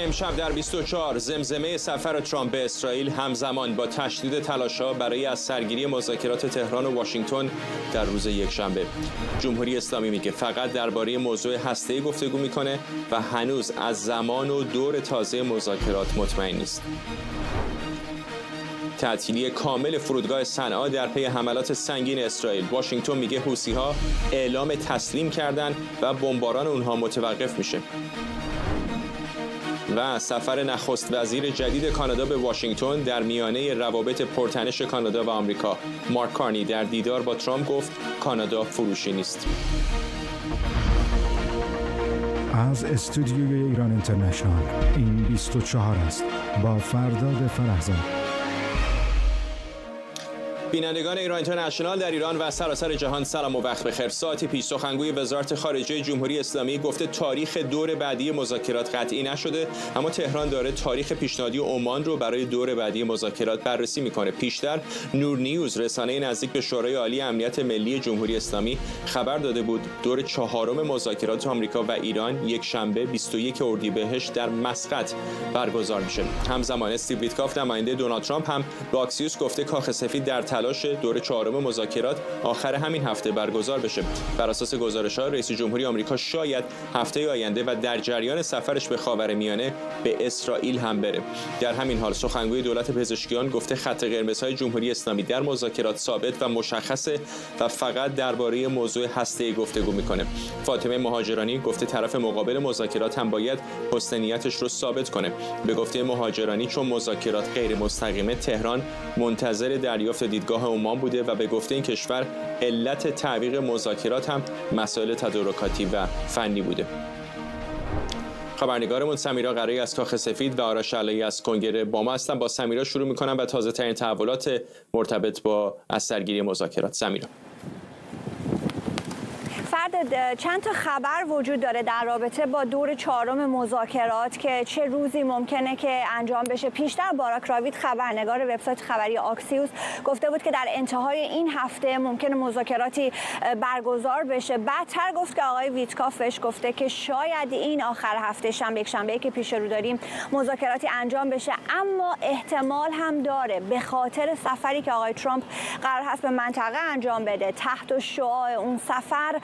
امشب در 24 زمزمه سفر ترامپ به اسرائیل همزمان با تشدید تلاش‌ها برای از سرگیری مذاکرات تهران و واشنگتن در روز یکشنبه. جمهوری اسلامی میگه فقط درباره موضوع هسته‌ای گفتگو میکنه و هنوز از زمان و دور تازه مذاکرات مطمئن نیست. تعطیلی کامل فرودگاه صنعا در پی حملات سنگین اسرائیل. واشنگتن میگه حوثی‌ها اعلام تسلیم کردن و بمباران اونها متوقف میشه. و سفر نخست وزیر جدید کانادا به واشنگتن در میانه روابط پرتنش کانادا و آمریکا. مارک کارنی در دیدار با ترامپ گفت کانادا فروشی نیست. از استودیوی ایران اینترنشنال این 24 است با فرداد فرهزاد. بینندگان ایران اینترنشنال در ایران و سراسر جهان سلام و وقت بخیر. ساعتی پیش سخنگوی وزارت خارجه جمهوری اسلامی گفته تاریخ دور بعدی مذاکرات قطعی نشده، اما تهران داره تاریخ پیشنهادی عمان رو برای دور بعدی مذاکرات بررسی میکنه. پیشتر نور نیوز رسانه نزدیک به شورای عالی امنیت ملی جمهوری اسلامی خبر داده بود دور چهارم مذاکرات آمریکا و ایران یک شنبه 21 اردیبهشت در مسقط برگزار میشه. همزمان استیو ویتکاف نماینده دونالد ترامپ هم به آکسیوس گفته کاخ سفید در تلاش دور چهارم مذاکرات آخر همین هفته برگزار بشه. بر اساس گزارش‌ها رئیس جمهوری آمریکا شاید هفته آینده و در جریان سفرش به خاورمیانه به اسرائیل هم بره. در همین حال سخنگوی دولت پزشکیان گفته خط قرمزهای جمهوری اسلامی در مذاکرات ثابت و مشخصه و فقط درباره موضوع هسته‌ای گفتگو میکنه. فاطمه مهاجرانی گفته طرف مقابل مذاکرات هم باید حسن نیتش رو ثابت کنه. به گفته مهاجرانی چون مذاکرات غیر مستقیمه تهران منتظر دریافت دیدگاه عمان بوده و به گفته این کشور علت تعویق مذاکرات هم مسائل تدارکاتی و فنی بوده. خبرنگارمون سمیرا قرایی از کاخ سفید و آرش علایی از کنگره با ما هستن. با سمیرا شروع میکنم و تازه ترین تحولات مرتبط با از سرگیری مذاکرات. سمیرا. چند تا خبر وجود داره در رابطه با دور چهارم مذاکرات که چه روزی ممکنه که انجام بشه. پیشتر باراک راوید خبرنگار وبسایت خبری آکسیوس گفته بود که در انتهای این هفته ممکنه مذاکراتی برگزار بشه. بعدتر گفت که آقای ویتکاف بهش گفته که شاید این آخر هفته شنبه که پیش رو داریم مذاکراتی انجام بشه، اما احتمال هم داره به خاطر سفری که آقای ترامپ قرار هست به منطقه انجام بده تحت شعاع اون سفر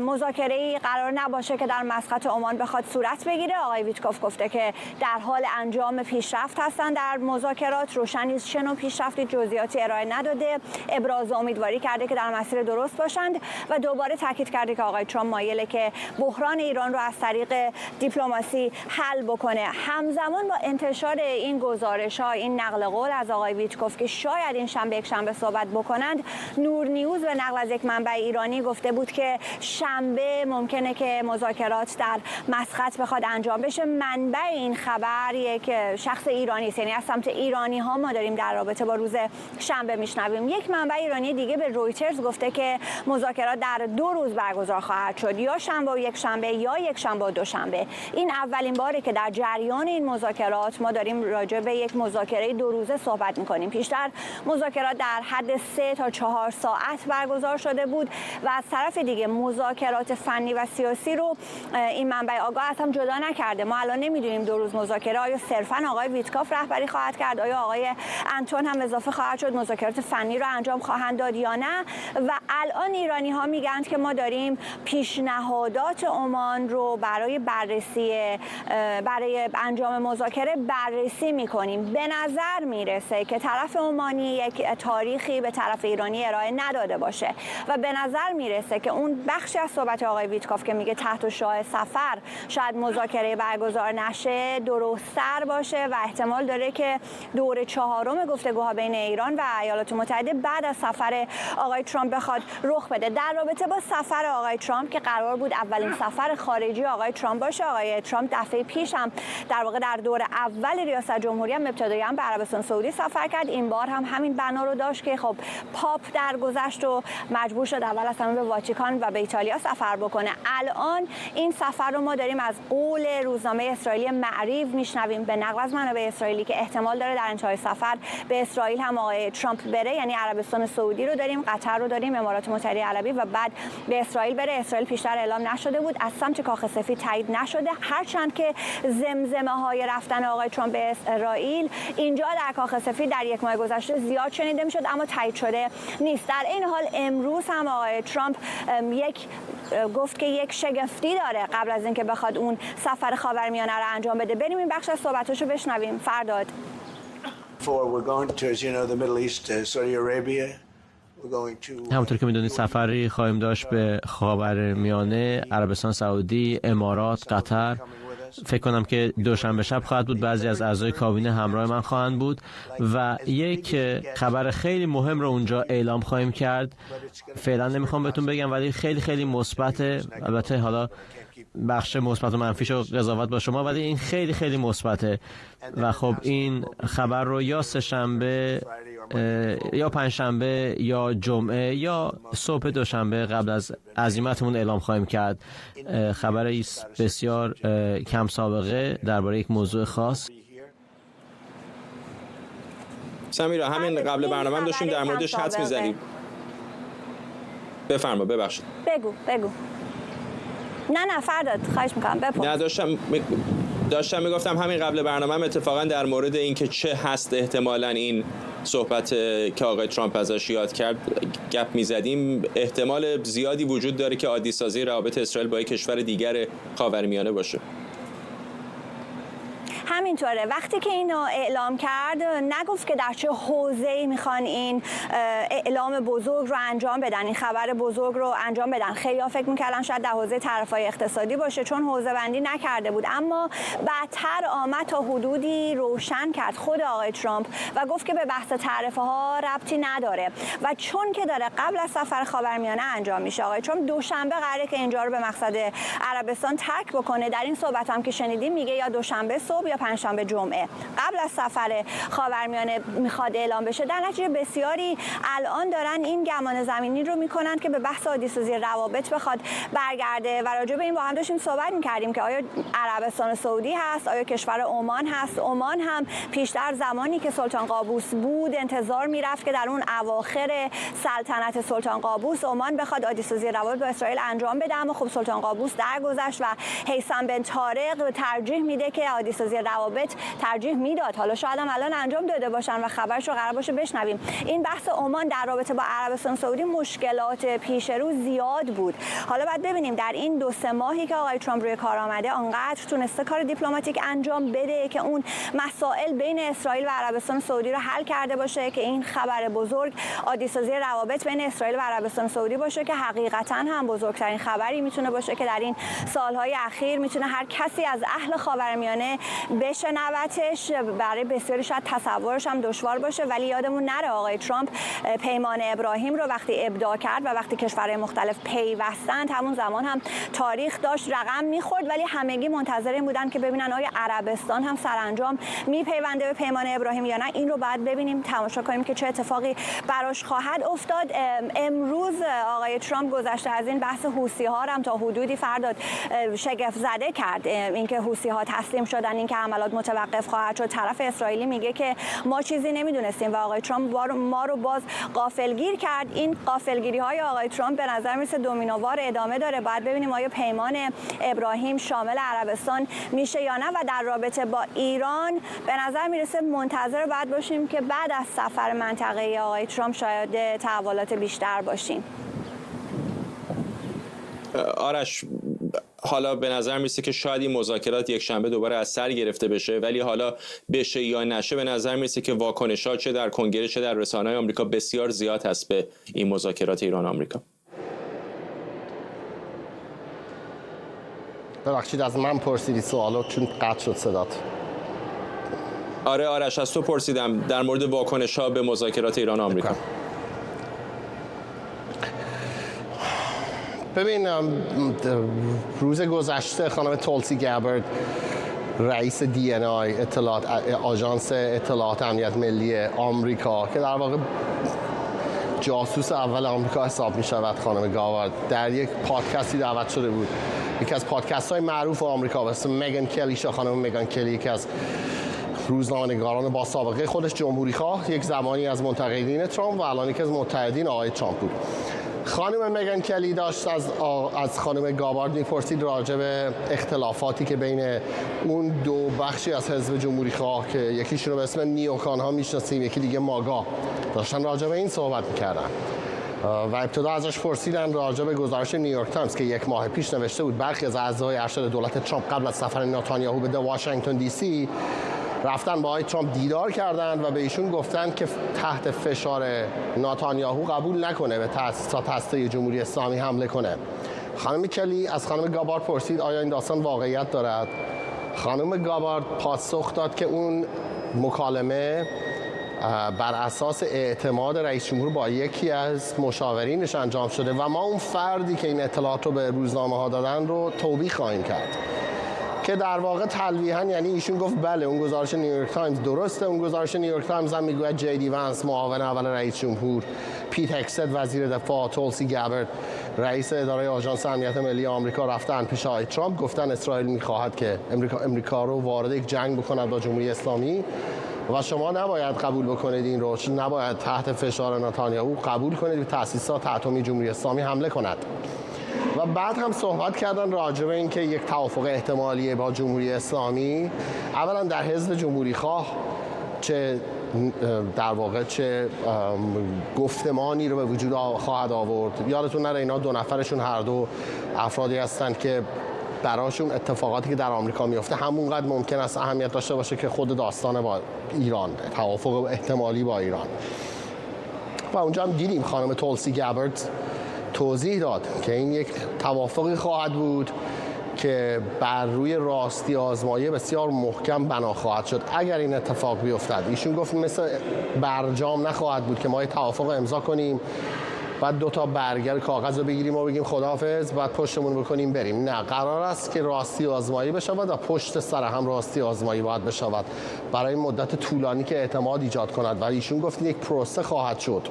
مذاکره‌ای قرار نباشه که در مسقط عمان بخواد صورت بگیره. آقای ویتکاف گفته که در حال انجام پیشرفت هستن در مذاکرات، روشن نیست چه نوع پیشرفتی، جزئیاتی ارائه نداده. ابراز امیدواری کرده که در مسیر درست باشند و دوباره تاکید کرده که آقای ترامپ مایله که بحران ایران رو از طریق دیپلماسی حل بکنه. همزمان با انتشار این گزارش‌ها، این نقل قول از آقای ویتکاف که شاید این شنبه یکشنبه صحبت بکنند، نور نیوز به نقل از یک منبع ایرانی گفته بود که شنبه ممکنه که مذاکرات در مسقط بخواد انجام بشه. منبع این خبر یک شخص ایرانی است، یعنی از سمت ایرانی ها ما داریم در رابطه با روز شنبه میشنویم. یک منبع ایرانی دیگه به رویترز گفته که مذاکرات در 2 روز برگزار خواهد شد، یا شنبه و یک شنبه یا یک شنبه و دوشنبه. این اولین باره که در جریان این مذاکرات ما داریم راجع به یک مذاکره 2 روزه صحبت میکنیم. پیشتر مذاکرات در حد 3 تا 4 ساعت برگزار شده بود و از طرف دیگه مذاکرات فنی و سیاسی رو این منبع آگاه از هم جدا نکرده. ما الان نمیدونیم 2 روز مذاکره آیا صرفاً آقای ویتکاف رهبری خواهد کرد، آیا آقای انتون هم اضافه خواهد شد، مذاکرات فنی رو انجام خواهند داد یا نه. و الان ایرانی ها میگن که ما داریم پیشنهادات عمان رو برای انجام مذاکره بررسی میکنیم. به نظر میرسه که طرف عمانی یک تاریخی به طرف ایرانی ارائه نداده باشه و به نظر میرسه که اون بخشی از صحبت آقای ویتکاف که میگه تحت شعاع سفر شاید مذاکره برگزار نشه درست‌تر باشه و احتمال داره که دور چهارم گفتگوها بین ایران و ایالات متحده بعد از سفر آقای ترامپ بخواد رخ بده. در رابطه با سفر آقای ترامپ که قرار بود اولین سفر خارجی آقای ترامپ باشه، آقای ترامپ دفعه پیش هم در واقع در دور اول ریاست جمهوری هم ابتدایی به عربستان سعودی سفر کرد. این بار هم همین بنا رو داشت که خب پاپ درگذشت و مجبور شد اول اصلا به واتیکان و به ایتالیا استرالیا سفر بکنه. الان این سفر رو ما داریم از قول روزنامه اسرائیلی معریف میشنویم به نقل از منابع اسرائیلی که احتمال داره در انتهای سفر به اسرائیل هم آقای ترامپ بره، یعنی عربستان سعودی رو داریم، قطر رو داریم، امارات متحده عربی و بعد به اسرائیل بره. اسرائیل پیشتر اعلام نشده بود، از سمت کاخ سفید تایید نشده، هرچند که زمزمه های رفتن آقای ترامپ به اسرائیل اینجا در کاخ سفید در یک ماه گذشته زیاد شنیده میشد، اما تایید شده نیست. در این حال امروز هم آقای ترامپ گفت که یک شگفتی داره قبل از اینکه بخواد اون سفر خاورمیانه رو انجام بده. بریم این بخش از صحبتاشو بشنویم. فرداد. همونطور که میدونید سفری خواهیم داشت به خاورمیانه، عربستان سعودی، امارات، قطر. فکر کنم که دوشنبه شب خواهد بود. بعضی از اعضای کابینه همراه من خواهند بود و یک خبر خیلی مهم رو اونجا اعلام خواهیم کرد. فعلا نمیخوام بهتون بگم ولی خیلی خیلی مثبته. البته حالا بخش مثبت و منفیشو قضاوت با شما، ولی این خیلی خیلی مثبته و خب این خبر رو یا سه‌شنبه یا پنجشنبه یا جمعه یا صبح دوشنبه قبل از عزیمتمون اعلام خواهیم کرد. خبری بسیار کم سابقه درباره یک موضوع خاص. سمیرا، همین قبل برنامه هم داشتیم در موردش حدس می‌زدیم. بفرما. ببخشید. بگو. نه فرداد، خواهش میکنم بپرس. نه داشتم میگفتم همین قبل برنامه هم اتفاقا در مورد اینکه چه هست احتمالاً این صحبت که آقای ترامپ ازش یاد کرد گپ میزدیم. احتمال زیادی وجود داره که عادی سازی روابط اسرائیل با یک کشور دیگر خاورمیانه باشه. همینطوره. وقتی که اینو اعلام کرد نگفت که در چه حوزه‌ای میخوان این اعلام بزرگ رو انجام بدن، این خبر بزرگ رو انجام بدن. خیلی‌ها فکر می‌کردن شاید در حوزه طرفای اقتصادی باشه چون حوزه بندی نکرده بود، اما بعدتر آمد تا حدودی روشن کرد خود آقای ترامپ و گفت که به بحث تعرفه ها ربطی نداره و چون که داره قبل از سفر خاورمیانه انجام میشه. آقای ترامپ دوشنبه قراره که اینجا رو به مقصد عربستان ترک بکنه. در این صحبت هم که شنیدیم میگه یا دوشنبه صبح یا پنجشنبه جمعه قبل از سفر خاورمیانه میخواد اعلام بشه. در نتیجه بسیاری الان دارن این گمان زمینی رو میکنن که به بحث عادی‌سازی روابط بخواد برگرده و راجع به این با هم داشتیم صحبت میکردیم که آیا عربستان سعودی هست، آیا کشور عمان هست. عمان هم پیشتر زمانی که سلطان قابوس بود انتظار میرفت که در اون اواخر سلطنت سلطان قابوس عمان بخواد عادی‌سازی روابط با اسرائیل انجام بده، اما خب سلطان قابوس درگذشت و هیثم بن طارق ترجیح میده که عادی‌سازی روابط ترجیح میداد. حالا شاید هم الان انجام داده باشن و خبرش رو قرار باشه بشنویم. این بحث عمان در رابطه با عربستان سعودی مشکلات پیش رو زیاد بود. حالا بعد ببینیم در این 2-3 ماهی که آقای ترامپ روی کار آمده آنقدر تونسته کار دیپلماتیک انجام بده که اون مسائل بین اسرائیل و عربستان سعودی رو حل کرده باشه که این خبر بزرگ عادی‌سازی روابط بین اسرائیل و عربستان سعودی باشه که حقیقتاً هم بزرگترین خبری میتونه باشه که در این سالهای اخیر میتونه هر کسی از اهل خاورمیانه بشنوتش. برای بسیاری شاید تصورش هم دشوار باشه، ولی یادمون نره آقای ترامپ پیمان ابراهیم رو وقتی ابداع کرد و وقتی کشورهای مختلف پیوستند همون زمان هم تاریخ داشت رقم میخورد، ولی همگی منتظر این بودن که ببینن آیا عربستان هم سرانجام میپیونده به پیمان ابراهیم یا نه. این رو بعد ببینیم، تماشا کنیم که چه اتفاقی براش خواهد افتاد. امروز آقای ترامپ گذشته از این بحث حوثی‌ها هم تا حدودی فرداد شگفت زده کرد. اینکه حوثی‌ها تسلیم شدن، اینکه حملات متوقف خواهد شد. طرف اسرائیلی میگه که ما چیزی نمیدونستیم و آقای ترامپ ما رو باز غافلگیر کرد. این غافلگیری‌های آقای ترامپ به نظر میرسه دومینووار ادامه داره. باید ببینیم آیا پیمان ابراهیم شامل عربستان میشه یا نه. و در رابطه با ایران به نظر میرسه منتظر باید باشیم که بعد از سفر منطقه‌ای آقای ترامپ شاید تحولات بیشتر باشیم. آرش، حالا به نظر میرسه که شاید این مذاکرات یک شنبه دوباره از سر گرفته بشه، ولی حالا بشه یا نشه به نظر میرسه که واکنش‌ها چه در کنگره چه در رسانه‌های آمریکا بسیار زیاد هست به این مذاکرات ایران آمریکا. ببخشید از من پرسیدی سوالو چون قطع شد صدات. آره آرش، از تو پرسیدم در مورد واکنش‌ها به مذاکرات ایران آمریکا. ببین روز گذشته خانم تولسی گابرد رئیس DNI آژانس اطلاعات امنیت ملی آمریکا که در واقع جاسوس اول آمریکا حساب می‌شود خانم گاوارد. در یک پادکستی دعوت شده بود، یکی از پادکست‌های معروف آمریکا، واسه مگان کلی. خانم مگان کلی یکی از روزنامه‌نگاران با سابقه، خودش جمهوری‌خواه، یک زمانی از منتقدین ترامپ و الان یکی از متحدین آقای ترامپ بود. خانم مگان کلی داشت از خانم گاوارد میپرسید راجع به اختلافاتی که بین اون دو بخشی از حزب جمهوری‌خواه که یکیشون رو به اسم نیوکان ها میشناسیم، یکی دیگه ماگا، داشتن راجع به این صحبت میکردن و ابتدا ازش پرسیدن راجع به گزارش نیویورک تایمز که یک ماه پیش نوشته بود برخی از اعضای ارشد دولت ترامپ قبل از سفر نتانیاهو به واشنگتن دی سی رفتن با آقای ترامپ دیدار کردند و به ایشون گفتن که تحت فشار نتانیاهو قبول نکنه به تأسیسات هسته جمهوری اسلامی حمله کنه. خانم کلی از خانم گاوارد پرسید آیا این داستان واقعیت دارد؟ خانم گاوارد پاسخ داد که اون مکالمه بر اساس اعتماد رئیس جمهور با یکی از مشاورینش انجام شده و ما اون فردی که این اطلاعات رو به روزنامه ها دادن رو توبیخ خواهیم کرد. که در واقع تلویحاً یعنی ایشون گفت بله اون گزارش نیویورک تایمز درسته. اون گزارش نیویورک تایمز هم میگوید جی دی وانس معاون اول رئیس جمهور، پیت هکست وزیر دفاع، تولسی گابرد رئیس اداره آژانس امنیت ملی آمریکا رفتن پیش آقای ترامپ، گفتن اسرائیل میخواهد که امریکا رو وارد یک جنگ بکند با جمهوری اسلامی و شما نباید قبول بکنید این رو، نباید تحت فشار نتانیاهو قبول کنید که تأسیسات اتمی جمهوری اسلامی حمله کند. و بعد هم صحبت کردن راجع به اینکه یک توافق احتمالی با جمهوری اسلامی اولا در حزب جمهوری خواه چه در واقع چه گفتمانی رو به وجود خواهد آورد. یادتون نره اینا دو نفرشون هر دو افرادی هستند که براشون اتفاقاتی که در آمریکا میفته همونقدر ممکن است اهمیت داشته باشه که خود داستان با ایران، توافق احتمالی با ایران. و اونجا هم دیدیم خانم تولسی گابرد توضیح داد که این یک توافقی خواهد بود که بر روی راستی آزمایی بسیار محکم بنا خواهد شد اگر این اتفاق بیفتد. ایشون گفت مثل برجام نخواهد بود که ما توافق امضا کنیم بعد دو تا برگر کاغذ رو بگیریم و بگیم خداحافظ بعد پشتمون بکنیم بریم. نه، قرار است که راستی آزمایی بشود و پشت سر هم راستی آزمایی باید بشود برای مدت طولانی که اعتماد ایجاد کند. و ایشون گفت یک پروسه خواهد شد.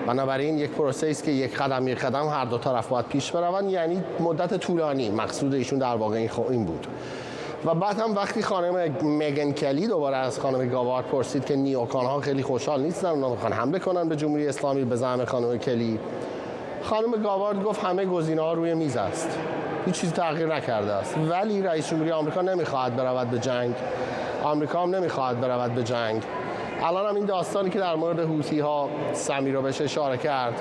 بنابراین یک پروسه است که یک قدم هر دو طرف باید پیش بروند، یعنی مدت طولانی. مقصود ایشون در واقع این بود. و بعد هم وقتی خانم مگان کلی دوباره از خانم گاوارد پرسید که نیوکان ها خیلی خوشحال نیستن، اونا میخوان حمله کنن به جمهوری اسلامی، به زعم خانم کلی، خانم گاوارد گفت همه گزینه‌ها روی میز است، هیچ چیزی تغییر نکرده است، ولی رئیس جمهوری آمریکا نمیخواهد برود به جنگ، آمریکا هم نمیخواهد برود به جنگ. الان هم این داستانی که در مورد حوثی ها سمیرا بهش اشاره کرد،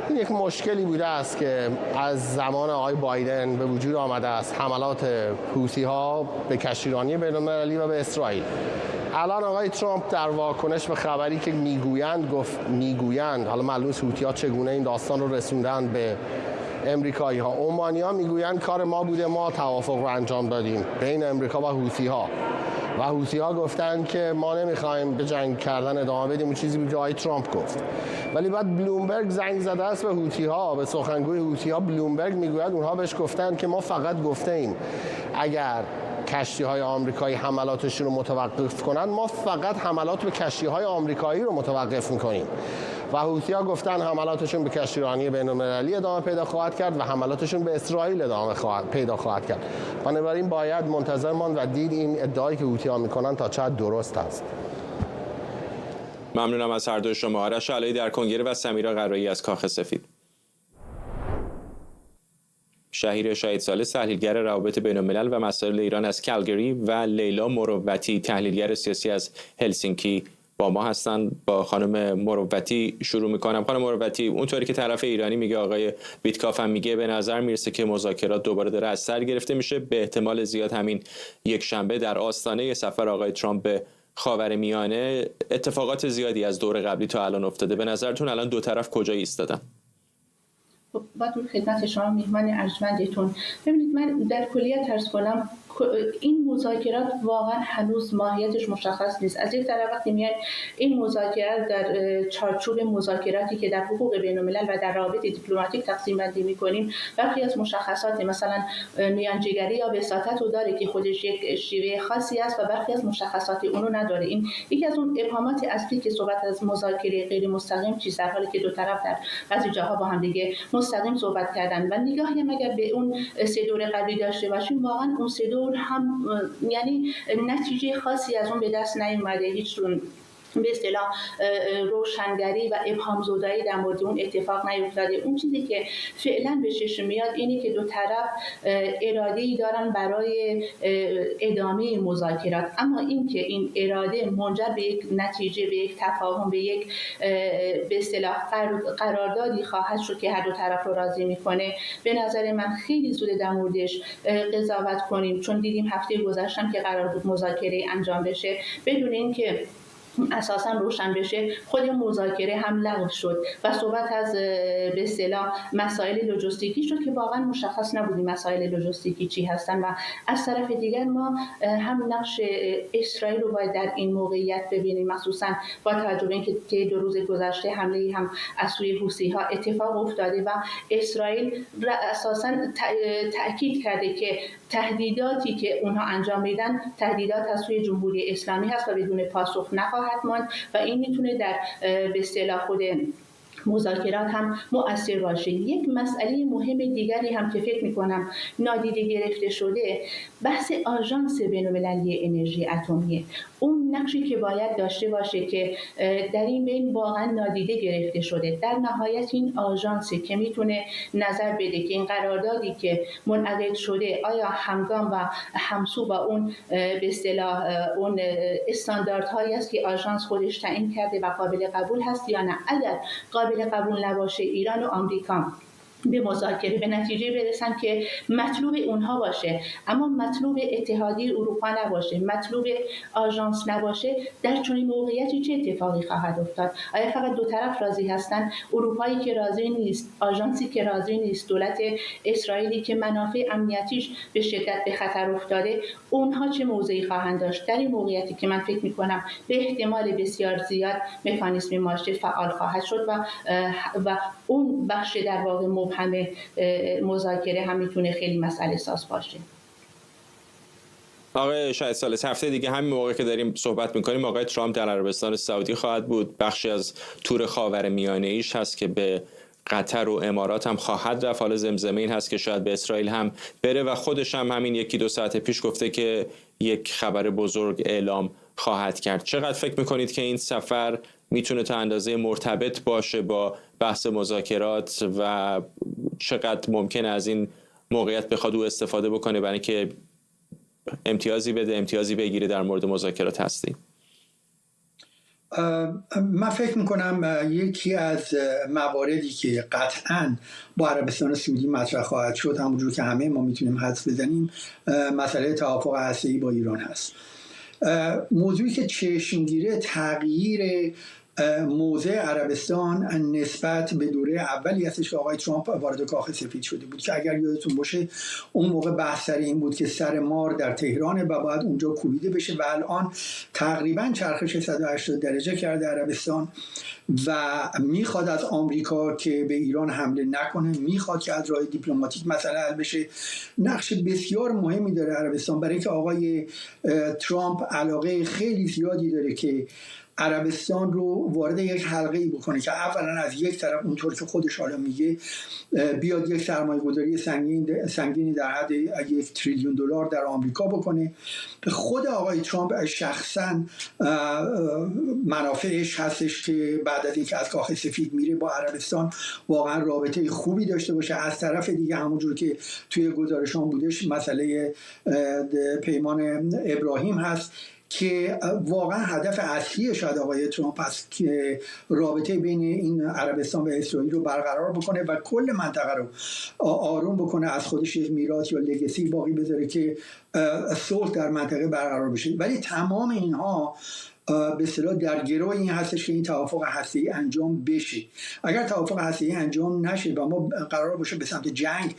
این یک مشکلی بوده است که از زمان آقای بایدن به وجود آمده است، حملات حوثی ها به کشتیرانی بین‌المللی و به اسرائیل. الان آقای ترامپ در واکنش به خبری که میگویند حالا معلوم نیست حوثی‌ها چگونه این داستان رو رسوندن به امریکایی‌ها، عمانی‌ها میگویند کار ما بوده، ما توافق رو انجام دادیم بین امریکا و حوثی‌ها و حوثی‌ها گفتن که ما نمی‌خوایم به جنگ کردن ادامه بدیم. اون چیزی بود که آقای ترامپ گفت. ولی بعد بلومبرگ زنگ زده است به حوثی‌ها، به سخنگوی حوثی‌ها. بلومبرگ میگوید اونها بهش گفتن که ما فقط گفتیم اگر کشتی‌های آمریکایی حملاتشون رو متوقف کنن ما فقط حملات به کشتی‌های آمریکایی رو متوقف می‌کنیم. و حوثی‌ها گفتن حملاتشون به کشتیرانی بین‌المللی ادامه پیدا خواهد کرد و حملاتشون به اسرائیل ادامه پیدا خواهد کرد. بنابراین باید منتظر ماند و دید این ادعایی که حوثی‌ها می‌کنن تا چقدر درست است. ممنونم از هر دو شما. آرش علایی در کنگره و سمیرا قرایی از کاخ سفید. شهیر شاهدساله تحلیلگر روابط بین‌الملل و مسائل ایران از کلگری و لیلا مروتی تحلیلگر سیاسی از هلسینکی با ما هستند. با خانم مروتی شروع میکنم. خانم مروتی، اونطوری که طرف ایرانی میگه، آقای ویتکاف هم میگه، به نظر میرسه که مذاکرات دوباره داره از سر گرفته میشه. به احتمال زیاد همین یک شنبه در آستانه سفر آقای ترامپ به خاورمیانه اتفاقات زیادی از دور قبلی تا الان افتاده. به نظرتون الان دو طرف کجا ایستادن؟ با درود خدمت شما میهمان ارجمندتون. ببینید، من در کلیت عرض کنم این مذاکرات واقعا هنوز ماهیتش مشخص نیست. از یک طرف وقتی میایم این مذاکرات در چارچوب مذاکراتی که در حقوق بین‌الملل و در روابط دیپلماتیک تقسیم بندی می‌کنیم، برخی از مشخصات مثلا میانجیگری یا وساطت رو داره که خودش یک شیوه خاصی است و برخی از مشخصات اونو نداره. این یکی از اون ابهامات اصلی که صحبت از مذاکره غیر مستقیم چیست، در حالی که دو طرف در بعضی جاها با هم دیگه مستقیم صحبت کردن. و نگاهی اگر به اون سه دور قبلی داشته باشیم، واقعا اون سه دور هم یعنی نتیجه خاصی از اون به دست نیومده. هیچ به اصطلاح روشنگری و ابهام زدایی در مورد اون اتفاق نیفتاده. اون چیزی که فعلا به چشم میاد اینه که دو طرف اراده‌ای دارن برای ادامه مذاکرات، اما اینکه این اراده منجر به یک نتیجه، به یک تفاهم، به یک به اصطلاح قراردادی خواهد شد که هر دو طرف رو راضی میکنه، به نظر من خیلی زوده در موردش قضاوت کنیم، چون دیدیم هفته گذشتم که قرار بود مذاکره انجام بشه بدون اینکه اساساً روشن بشه خود مذاکره هم لغو شد و صحبت از به اصطلاح مسائل لوجستیکی شد که واقعا مشخص نبود مسائل لوجستیکی چی هستن. و از طرف دیگر ما هم نقش اسرائیل رو باید در این موقعیت ببینیم، مخصوصاً با توجه به اینکه طی 2 روز گذشته حمله هم از سوی حوثی‌ها اتفاق افتاده و اسرائیل اساساً تأکید کرده که تهدیداتی که اونها انجام میدن تهدیدات از سوی جمهوری اسلامی هست و بدون پاسخ نخواهد ماند و این میتونه در به اصطلاح خود مذاکرات هم مؤثر باشه. یک مسئله مهم دیگری هم که فکر میکنم نادیده گرفته شده بحث آژانس بین‌المللی انرژی اتمی، اون نقشی که باید داشته باشه که در این بین واقعا نادیده گرفته شده. در نهایت این آژانسی که میتونه نظر بده که این قراردادی که منعقد شده آیا همگام و همسو با اون به اصطلاح اون استانداردهایی است که آژانس خودش تعیین کرده و قابل قبول هست یا نه. اگر قابل قبول نباشه، ایران و آمریکا به مذاکره به نتیجه برسن که مطلوب اونها باشه اما مطلوب اتحادیه اروپا نباشه، مطلوب آژانس نباشه، در چنین موقعیتی چه اتفاقی خواهد افتاد؟ آیا فقط دو طرف راضی هستن؟ اروپایی که راضی نیست، آژانسی که راضی نیست، دولت اسرائیلی که منافع امنیتیش به شدت به خطر افتاده، اونها چه موضعی خواهند داشت در این موقعیتی که من فکر می‌کنم به احتمال بسیار زیاد مکانیزم مارشال فعال خواهد شد و اون بخش در واقع همه مذاکره هم میتونه خیلی مسئله ساز باشه. آقای شاهد ثالث، هفته دیگه همین موقع که داریم صحبت میکنیم آقای ترامپ در عربستان سعودی خواهد بود. بخشی از تور خاورمیانه ایش هست که به قطر و امارات هم خواهد رفت. حالا زمزمه این هست که شاید به اسرائیل هم بره و خودش هم همین 1-2 ساعت پیش گفته که یک خبر بزرگ اعلام خواهد کرد. چقدر فکر میکنید که این سفر میتونه تا اندازه مرتبط باشه با بحث مذاکرات و چقدر ممکنه از این موقعیت بخواد او استفاده بکنه برای اینکه امتیازی بده، امتیازی بگیره در مورد مذاکرات هستی؟ من فکر میکنم یکی از مواردی که قطعاً با عربستان سعودی مطرح خواهد شد، همونجور که همه ما میتونیم حدس بزنیم، مسئله توافق هسته‌ای با ایران هست. موضوعی که چشمگیره تغییر موضع عربستان نسبت به دوره اولی هستش که آقای ترامپ وارد کاخ سفید شده بود، که اگر یادتون باشه اون موقع بحث سر این بود که سر مار در تهرانه و باید اونجا کوبیده بشه و الان تقریبا چرخش 180 درجه کرده عربستان و میخواد از آمریکا که به ایران حمله نکنه، میخواد که از راه دیپلماتیک مسئله حل بشه. نقش بسیار مهمی داره عربستان، برای که آقای ترامپ علاقه خیلی زیادی داره که عربستان رو وارد یک حلقه‌ای بکنه که اولا از یک طرف اونطور که خودش حالا میگه بیاد یک سرمایه‌گذاری سنگینی در حد $1 تریلیون در آمریکا بکنه. خود آقای ترامپ شخصا منافعش هستش که بعد از اینکه از کاخ سفید میره با عربستان واقعا رابطه خوبی داشته باشه. از طرف دیگه همونجور که توی گزارشان بودش مسئله پیمان ابراهیم هست که واقعا هدف اصلی شاید آقای ترامپ است که رابطه بین این عربستان و اسرائیل رو برقرار بکنه و کل منطقه رو آروم بکنه، از خودش یک میراث یا لگسی باقی بذاره که صلح در منطقه برقرار بشه. ولی تمام اینها به اصطلاح در گروه این هستش که این توافق هسته‌ای انجام بشه. اگر توافق هسته‌ای انجام نشه و ما قرار باشه به سمت جنگ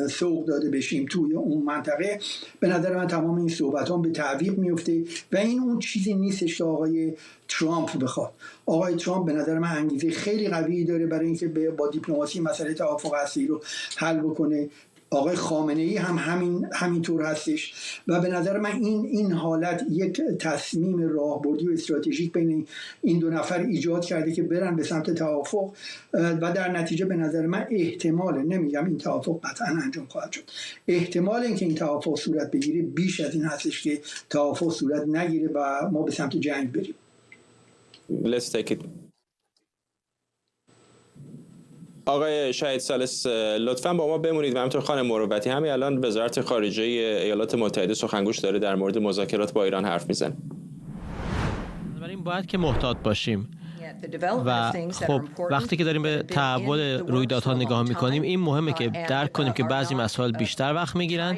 سوق داده بشیم توی اون منطقه، به نظر من تمام این صحبت‌ها به تعویق میفته و این اون چیزی نیستش که آقای ترامپ بخواد. آقای ترامپ به نظر من انگیزه خیلی قوی داره برای اینکه با دیپلماسی مسئله توافق هسته‌ای رو حل بکنه. آقای خامنه‌ای هم همینطور هستش و به نظر من این حالت یک تصمیم راهبردی و استراتژیک بین این دو نفر ایجاد کرده که برن به سمت توافق و در نتیجه به نظر من احتمال، نمیگم این توافق قطعا انجام خواهد شد، احتمال اینکه این توافق صورت بگیره بیش از این هستش که توافق صورت نگیره و ما به سمت جنگ بریم. Let's take it. آقای شهید ثالث لطفاً با ما بمونید و همینطور خانم مروتی، همین الان وزارت خارجه ایالات متحده سخنگوش داره در مورد مذاکرات با ایران حرف میزنه. بنابراین باید که محتاط باشیم و خب وقتی که داریم به تحول رویدادها نگاه میکنیم این مهمه که درک کنیم که بعضی مسائل بیشتر وقت میگیرن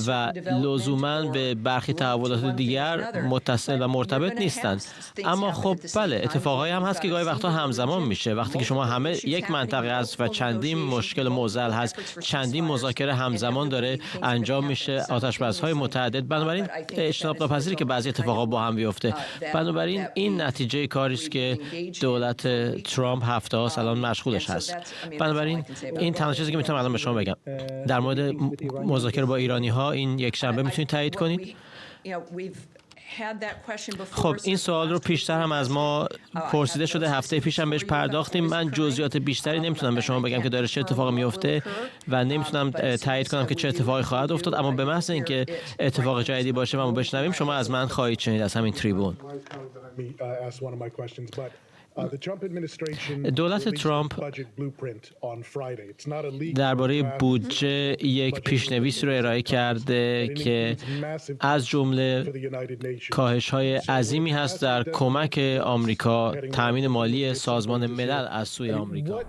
و لزوما به برخی تحولات دیگر متصل و مرتبط نیستن. اما خب بله، اتفاقایی هم هست که گاهی وقتا همزمان میشه. وقتی که شما همه یک منطقه هست و چندین مشکل معضل هست، چندین مذاکره همزمان داره انجام میشه، آتشبس‌های متعدد، بنابراین اجتناب ناپذیره که بعضی اتفاقات با هم بیفته. بنابراین این نتیجه کاری است که دولت ترامپ هفته ها الان مشغولش هست. بنابراین این تنها چیزی که میتونم الان به شما بگم در مورد مذاکره با ایرانی ها این یک شنبه میتونید تایید کنید. خب این سوال رو پیشتر هم از ما پرسیده شده، هفته پیش هم بهش پرداختیم. من جزئیات بیشتری نمیتونم به شما بگم که داره چه اتفاقی میفته و نمیتونم تایید کنم که چه اتفاقی خواهد افتاد، اما به محض اینکه اتفاق جدیدی باشه و ما بشنویم شما از من خواهید شنید از همین تریبون. دولت ترامپ درباره بودجه یک پیشنویس رو ارائه کرده که از جمله کاهش‌های عظیمی هست در کمک آمریکا، تأمین مالی سازمان ملل از سوی آمریکا.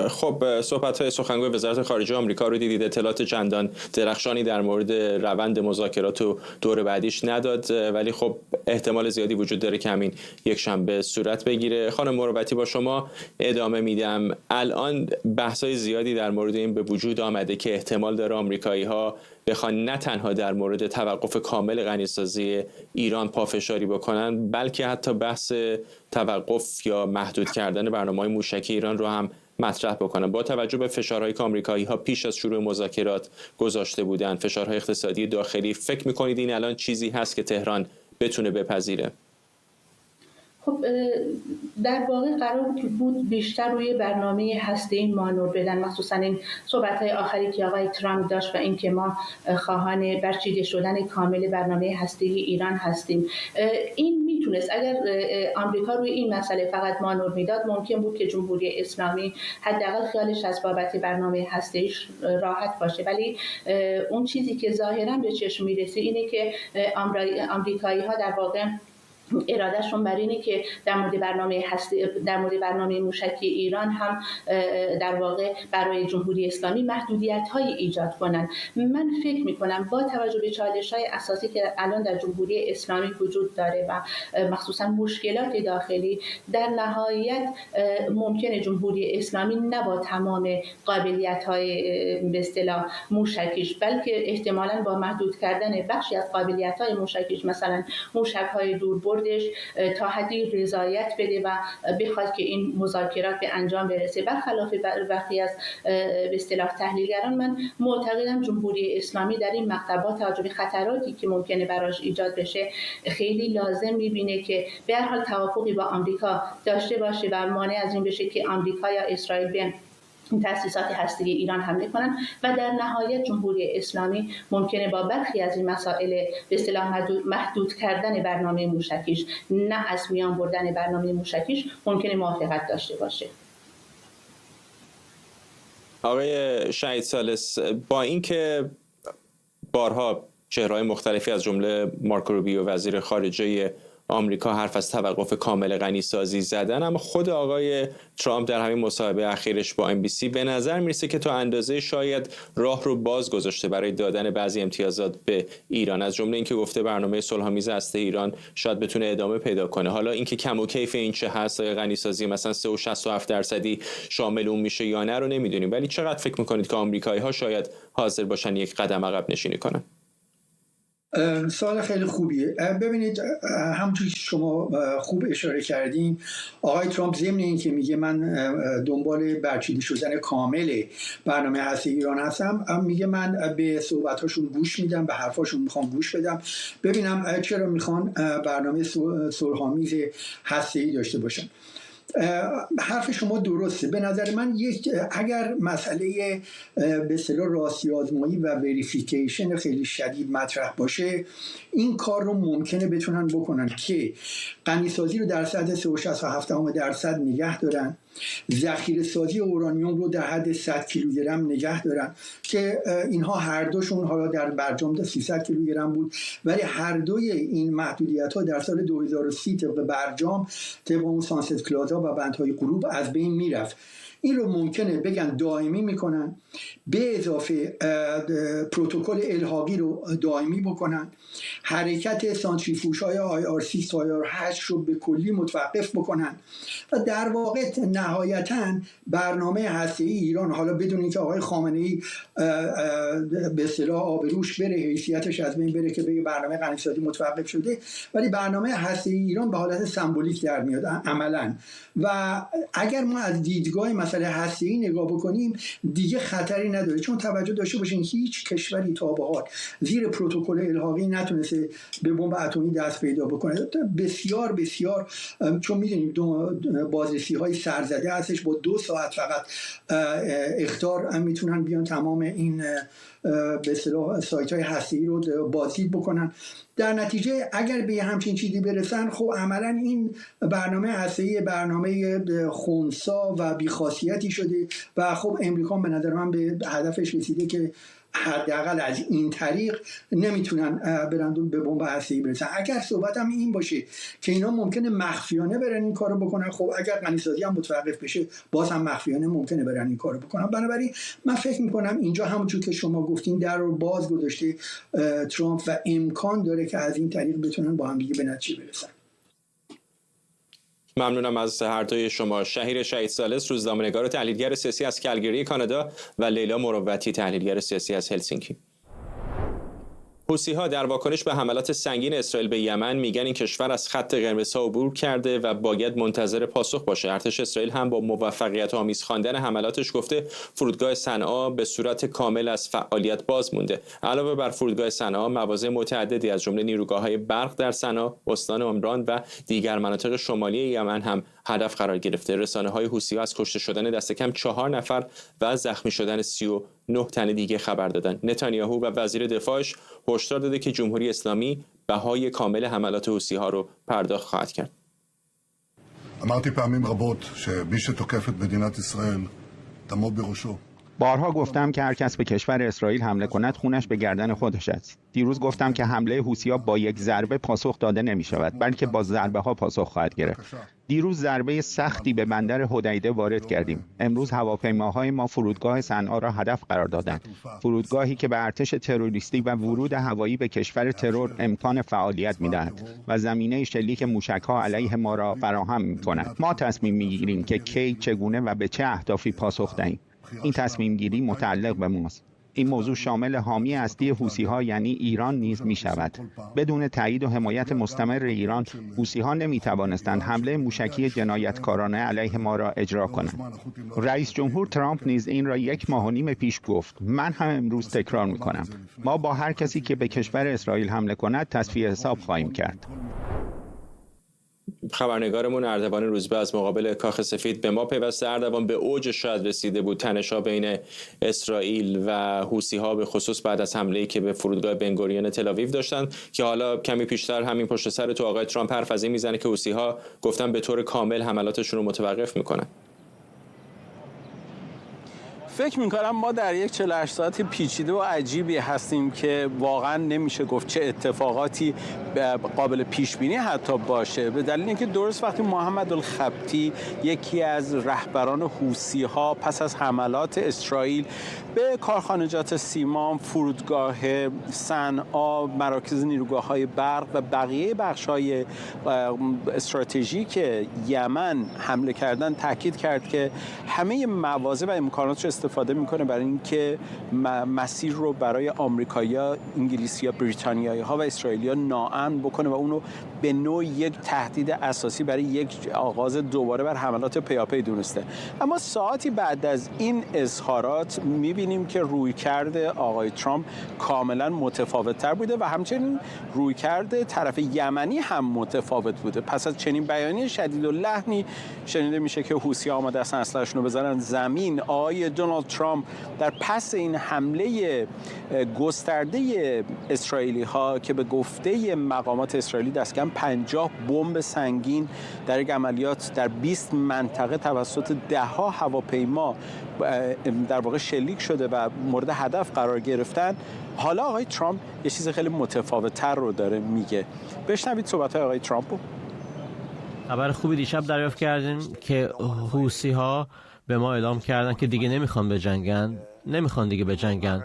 خب صحبت‌های سخنگوی وزارت خارجه آمریکا رو دیدید، اطلاعات چندان درخشانی در مورد روند مذاکرات و دور بعدیش نداد، ولی خب احتمال زیادی وجود داره که همین یک شنبه صورت بگیره. خانم مروتی با شما ادامه میدم. الان بحث‌های زیادی در مورد این به وجود آمده که احتمال داره آمریکایی‌ها بخوان نه تنها در مورد توقف کامل غنیسازی ایران پافشاری بکنن، بلکه حتی بحث توقف یا محدود کردن برنامه‌های موشکی ایران رو هم مطرح بکنم. با توجه به فشارهایی که آمریکایی‌ها پیش از شروع مذاکرات گذاشته بودن، فشارهای اقتصادی داخلی، فکر می‌کنید این الان چیزی هست که تهران بتونه بپذیره؟ خب در واقع قرار بود بیشتر روی برنامه هسته‌ای مانور بدن، مخصوصا این صحبت‌های آخری که آقای ترامپ داشت و اینکه ما خواهان برچیده شدن کامل برنامه هسته‌ای ایران هستیم. این میتونست اگر آمریکا روی این مسئله فقط مانور میداد، ممکن بود که جمهوری اسلامی حداقل خیالش از بابت برنامه هسته‌ایش راحت باشه، ولی اون چیزی که ظاهراً به چشم میرسه اینه که آمریکایی‌ها در واقع ارادهشون بر اینه که در مورد برنامه موشکی ایران هم در واقع برای جمهوری اسلامی محدودیت‌های ایجاد کنن. من فکر می‌کنم با توجه به چالش‌های اساسی که الان در جمهوری اسلامی وجود داره و مخصوصا مشکلات داخلی، در نهایت ممکنه جمهوری اسلامی نه با تمام قابلیت‌های به اصطلاح موشکیش، بلکه احتمالاً با محدود کردن بخشی از قابلیت‌های موشکیش، مثلا موشک‌های دوربردش، تا حدی رضایت بده و بخواد که این مذاکرات به انجام برسه. برخلاف برخی از به اصطلاح تحلیلگران، من معتقدم جمهوری اسلامی در این مقطع با توجه به خطراتی که ممکنه براش ایجاد بشه خیلی لازم می‌بینه که به هر حال توافقی با آمریکا داشته باشه و مانع از این بشه که آمریکا یا اسرائیل به تأسیسات هسته‌ای ایران حمله کنند و در نهایت جمهوری اسلامی ممکنه با برخی از این مسائل به اصطلاح محدود کردن برنامه موشکیش، نه از میان بردن برنامه موشکیش، ممکنه موافقت داشته باشه. آقای شهید ثالث، با اینکه بارها چهره‌های مختلفی از جمله مارکو روبیو وزیر خارجه آمریکا حرف از توقف کامل غنیسازی زدن، اما خود آقای ترامپ در همین مصاحبه اخیرش با NBC به نظر میرسه که تا اندازه شاید راه رو باز گذاشته برای دادن بعضی امتیازات به ایران، از جمله اینکه گفته برنامه صلح‌آمیز هسته ایران شاید بتونه ادامه پیدا کنه. حالا اینکه کم و کیف این چه هست، غنیسازی مثلا 3.67% شامل اون میشه یا نه رو نمیدونیم، ولی چقدر فکر میکنید که آمریکایی‌ها شاید حاضر باشن یک قدم عقب نشینی کنن؟ سوال خیلی خوبیه. ببینید، همونجوری که شما خوب اشاره کردین، آقای ترامپ ضمن این که میگه من دنبال برچیده شدن کامل برنامه هسته ایران هستم، میگه من به صحبتاشون گوش میدم، به حرفاشون میخوام گوش بدم ببینم چرا میخوان برنامه صلح‌آمیز هسته‌ای داشته باشن. حرف شما درسته. به نظر من اگر مسئله به اصطلاح راستی آزمایی و وریفیکیشن خیلی شدید مطرح باشه، این کار رو ممکنه بتونن بکنن که غنیسازی رو در سطح 3.67% نگه دارن، ذخیره سازی اورانیوم رو در حد 100 کیلوگرم نگه دارن که اینها هر دوشون حالا در برجام 300 کیلوگرم بود، ولی هر دوی این محدودیت ها در سال 2030 طبق برجام، طبق اون سانست کلازا و بندهای غروب از بین میرفت. این رو ممکنه بگن دائمی میکنن، به اضافه پروتکل الحاقی رو دائمی بکنن، حرکت سانتریفوژ های IR6 تا IR8 رو به کلی متوقف بکنن و در واقع نهایتاً برنامه هسته‌ای ایران، حالا بدون اینکه آقای خامنه‌ای به اصطلاح آبروش بره، حیثیتش از بین بره که بگه برنامه غنیسازی متوقف شده، ولی برنامه هسته‌ای ایران به حالت سمبولیک در میاد عملاً. و اگر ما از دیدگاه مسئله هسته‌ای نگاه بکنیم دیگه خطری نداره، چون توجه داشته باشین هیچ کشوری تا به حال زیر پروتکل الحاقی نتونسته به بمب اتمی دست پیدا بکنه. بسیار بسیار، چون میدونیم بازرسی‌های سرزده هستش، با 2 ساعت فقط اخطار میتونن بیان تمام این به اصطلاح سایت‌های هسته‌ای رو بازدید بکنن. در نتیجه اگر به همچین چیزی برسن، خب عملا این برنامه هسته‌ای برنامه خنثی و بی‌خاصیتی شده و خب امریکا به نظر من به هدفش رسیده که حداقل از این طریق نمیتونن برن به بمب هسته‌ای برسن. اگر صحبتم این باشه که اینا ممکنه مخفیانه برن این کارو بکنن، خب اگر غنیسازی هم متوقف بشه باز هم مخفیانه ممکنه برن این کارو بکنن. بنابراین من فکر میکنم اینجا همونجور که شما گفتین در رو باز گذاشته ترامپ و امکان داره که از این طریق بتونن با هم دیگه به نتیجه برسن. ممنونم از هر دوی شما. شهیر شهید ثالث، روزنامه‌نگار و تحلیلگر سیاسی از کلگری کانادا، و لیلا مروتی، تحلیلگر سیاسی از هلسینکی. حوثی‌ها در واکنش به حملات سنگین اسرائیل به یمن میگن این کشور از خط قرمزها عبور کرده و باید منتظر پاسخ باشه. ارتش اسرائیل هم با موفقیت آمیز خواندن حملاتش گفته فرودگاه صنعا به صورت کامل از فعالیت باز مونده. علاوه بر فرودگاه صنعا، مواضع متعددی از جمله نیروگاه‌های برق در صنعا، استان عمران و دیگر مناطق شمالی یمن هم هدف قرار گرفته. رسانه‌های حوثی‌ها از کشته شدن دست کم 4 نفر و از زخمی شدن 39 تن دیگه خبر دادن. نتانیاهو و وزیر دفاعش هشدار داده که جمهوری اسلامی بهای کامل حملات حوثی‌ها رو پرداخت خواهد کرد. אמרתי פעמים רבות שמי שתוקף את מדינת ישראל דמו בראשו. بارها گفتم که هر کس به کشور اسرائیل حمله کند خونش به گردن خودش است. دیروز گفتم که حمله حوثی‌ها با یک ضربه پاسخ داده نمی شود، بلکه با ضربه ها پاسخ خواهد گرفت. دیروز ضربه سختی به بندر حدیده وارد کردیم. امروز هواپیماهای ما فرودگاه صنعا را هدف قرار دادند. فرودگاهی که به ارتش تروریستی و ورود هوایی به کشور ترور امکان فعالیت می‌دهد و زمینه شلیک موشک‌ها علیه ما را فراهم می‌کند. ما تصمیم می‌گیریم که کی، چگونه و به چه اهدافی پاسخ دهیم. این تصمیم گیری متعلق به ماست. این موضوع شامل حامی اصلی حوثی‌ها یعنی ایران نیز می‌شود. بدون تایید و حمایت مستمر ایران، حوثی‌ها نمی‌توانستند حمله موشکی جنایتکارانه علیه ما را اجرا کنند. رئیس جمهور ترامپ نیز این را 1.5 ماه پیش گفت. من هم امروز تکرار می‌کنم. ما با هر کسی که به کشور اسرائیل حمله کند تصفیه حساب خواهیم کرد. خبرنگارمون اردوان روزبه از مقابل کاخ سفید به ما پیوسته. اردوان، به اوج شاید رسیده بود تنش‌ها بین اسرائیل و حوثی‌ها، به خصوص بعد از حمله‌ای که به فرودگاه بنگوریون تل‌آویو داشتن، که حالا کمی پیشتر همین پشت سر تو آقای ترامپ حرف از این میزنه که حوثی‌ها گفتن به طور کامل حملاتشون رو متوقف میکنن. فکر می‌کنم ما در یک 48 ساعت پیچیده و عجیبی هستیم که واقعا نمیشه گفت چه اتفاقاتی قابل پیش بینی حتی باشه، به دلیل اینکه درست وقتی محمد الخبطی یکی از رهبران حوثی‌ها پس از حملات اسرائیل به کارخانجات سیمان، فرودگاه صنعا، مراکز نیروگاه‌های برق و بقیه بخش‌های استراتژیک یمن حمله کردن، تاکید کرد که همه مواضع و امکانات رو استفاده میکنه برای اینکه مسیر رو برای آمریکایی‌ها، انگلیسی‌ها، بریتانیایی‌ها و اسرائیلی‌ها ناامن بکنه و اونو به نوع یک تهدید اساسی برای یک آغاز دوباره بر حملات پیاپی دونسته. اما ساعتی بعد از این اظهارات می‌بینیم که رویکرد آقای ترامپ کاملا متفاوت‌تر بوده و همچنین رویکرد طرف یمنی هم متفاوت بوده. پس از چنین بیانیه شدید و لحنی شنیده میشه که حوثی‌ها آماده هستن اسلحه‌شون رو بزنن زمین. آقای دونالد ترامپ در پس این حمله گسترده اسرائیلی‌ها که به گفته مقامات اسرائیلی دست کم 50 بمب سنگین در یک عملیات در 20 منطقه توسط ده‌ها هواپیما در واقع شلیک شده و مورد هدف قرار گرفتن، حالا آقای ترامپ یه چیز خیلی متفاوت‌تر رو داره میگه. بشنوید صحبت‌های آقای ترامپ رو. خبر خوبی دیشب دریافت کردیم که حوثی‌ها به ما اعلام کردن که دیگه نمیخوان دیگه بجنگن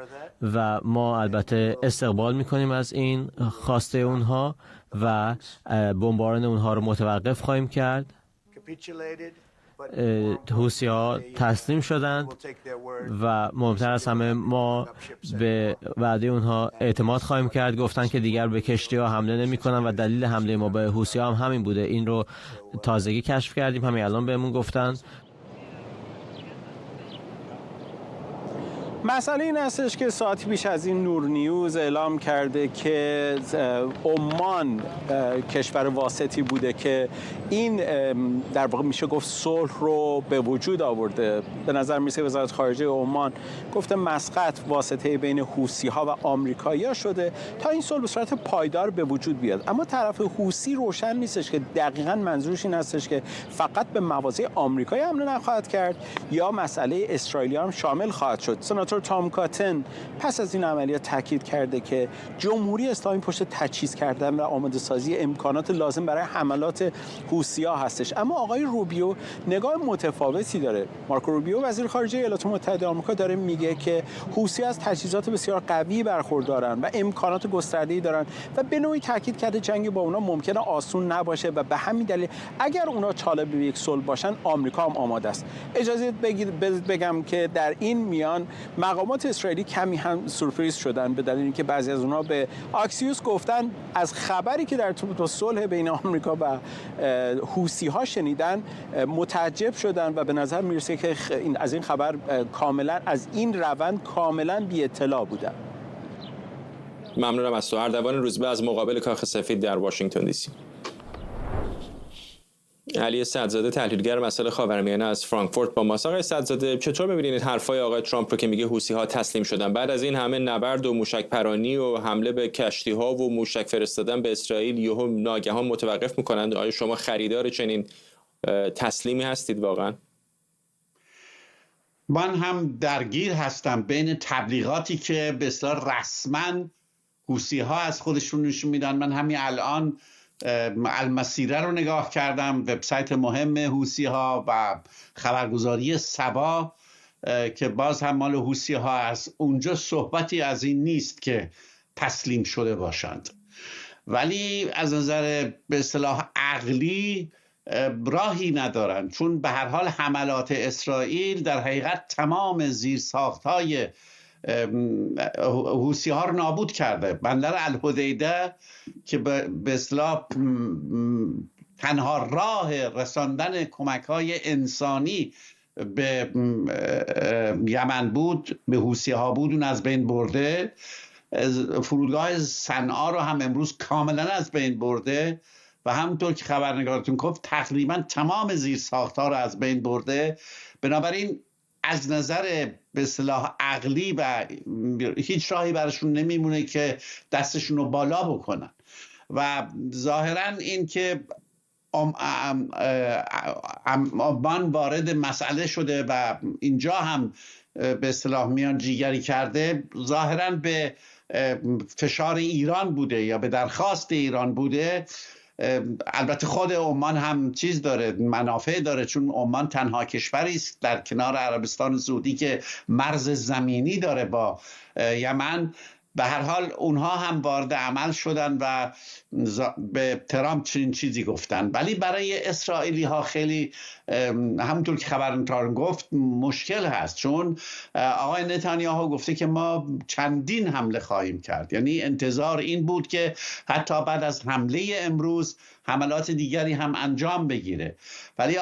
و ما البته استقبال میکنیم از این خواسته اونها و بمباران اونها رو متوقف خواهیم کرد. حوثی‌ها تسلیم شدند و مهمتر از همه ما به وعده اونها اعتماد خواهیم کرد. گفتن که دیگر به کشتی‌ها حمله نمی‌کنن و دلیل حمله ما به حوثی‌ها هم همین بوده. این رو تازگی کشف کردیم، همین الان بهمون گفتن. مسئله این هستش که ساعتی پیش از این نور نیوز اعلام کرده که عمان کشور واسطی بوده که این در واقع میشه گفت صلح رو به وجود آورده. به نظر میرسه وزارت خارجه عمان گفته مسقط واسطه بین حوثی‌ها و آمریکایی‌ها شده تا این صلح به صورت پایدار به وجود بیاد. اما طرف حوثی روشن نیستش که دقیقاً منظورش این هستش که فقط به مواضع آمریکایی حمله نخواهد کرد یا مسئله اسرائیلی هم شامل خواهد شد. سناتور تام کاتن پس از این عملیات تاکید کرده که جمهوری اسلامی پشت تجهیز کردن و آماده سازی امکانات لازم برای حملات حوثی‌ها هستش. اما آقای روبیو نگاه متفاوتی داره. مارکو روبیو وزیر خارجه ایالات متحده آمریکا داره میگه که حوثی‌ها از تجهیزات بسیار قوی برخوردارن و امکانات گسترده‌ای دارن و به نوعی تاکید کرده جنگ با اونا ممکنه آسون نباشه و به همین دلیل اگر اونا طالب به یک صلح باشن آمریکا هم آماده است. اجازه بگم که در این میان مقامات اسرائیلی کمی هم سورپرایز شدن به دلیل اینکه بعضی از اونها به آکسیوس گفتن از خبری که در تو صلح بین آمریکا و حوثی‌ها شنیدن متعجب شدن و به نظر میرسه که از این خبر کاملا از این روند کاملا بی اطلاع بودن. ممنونم از تو. اردوان روزبه از مقابل کاخ سفید در واشنگتن دی سی. علی صدزاده تحلیلگر مسائل خاورمیانه از فرانکفورت با ماست. آقای صدزاده، چطور می‌بینید حرفای آقای ترامپ رو که میگه حوثی‌ها تسلیم شدن بعد از این همه نبرد و موشک پرانی و حمله به کشتی‌ها و موشک فرستادن به اسرائیل یهو ناگهان متوقف می‌کنند؟ آیا شما خریدار چنین تسلیمی هستید واقعا؟ من هم درگیر هستم بین تبلیغاتی که به اصطلاح رسما حوثی‌ها از خودشون نشون میدن. من همین الان المسیره رو نگاه کردم، وبسایت مهم حوثی‌ها و خبرگزاری سبا که باز هم مال حوثی‌ها است. اونجا صحبتی از این نیست که تسلیم شده باشند، ولی از نظر به اصطلاح عقلی راهی ندارن، چون به هر حال حملات اسرائیل در حقیقت تمام زیرساخت‌های حوثی‌ها رو نابود کرده. بندر الحدیده که به اصطلاح تنها راه رساندن کمک‌های انسانی به یمن بود، به حوثی‌ها بود، اون از بین برده. فرودگاه صنعا رو هم امروز کاملا از بین برده و همونطور که خبرنگارتون گفت تقریبا تمام زیرساخت‌ها رو از بین برده. بنابراین از نظر به اصطلاح عقلی و هیچ راهی براشون نمیمونه که دستشون رو بالا بکنن و ظاهرا این که عمان وارد مسئله شده و اینجا هم به اصطلاح میان جیگری کرده، ظاهراً به فشار ایران بوده یا به درخواست ایران بوده. البته خود عمان هم چیز داره، منافع داره، چون عمان تنها کشوری است در کنار عربستان سعودی که مرز زمینی داره با یمن. به هر حال اونها هم وارد عمل شدن و به ترامپ چنین چیزی گفتن، ولی برای اسرائیلی ها خیلی همونطور که خبرنگاران گفت مشکل هست، چون آقای نتانیاهو گفته که ما چندین حمله خواهیم کرد. یعنی انتظار این بود که حتی بعد از حمله امروز حملات دیگری هم انجام بگیره، ولی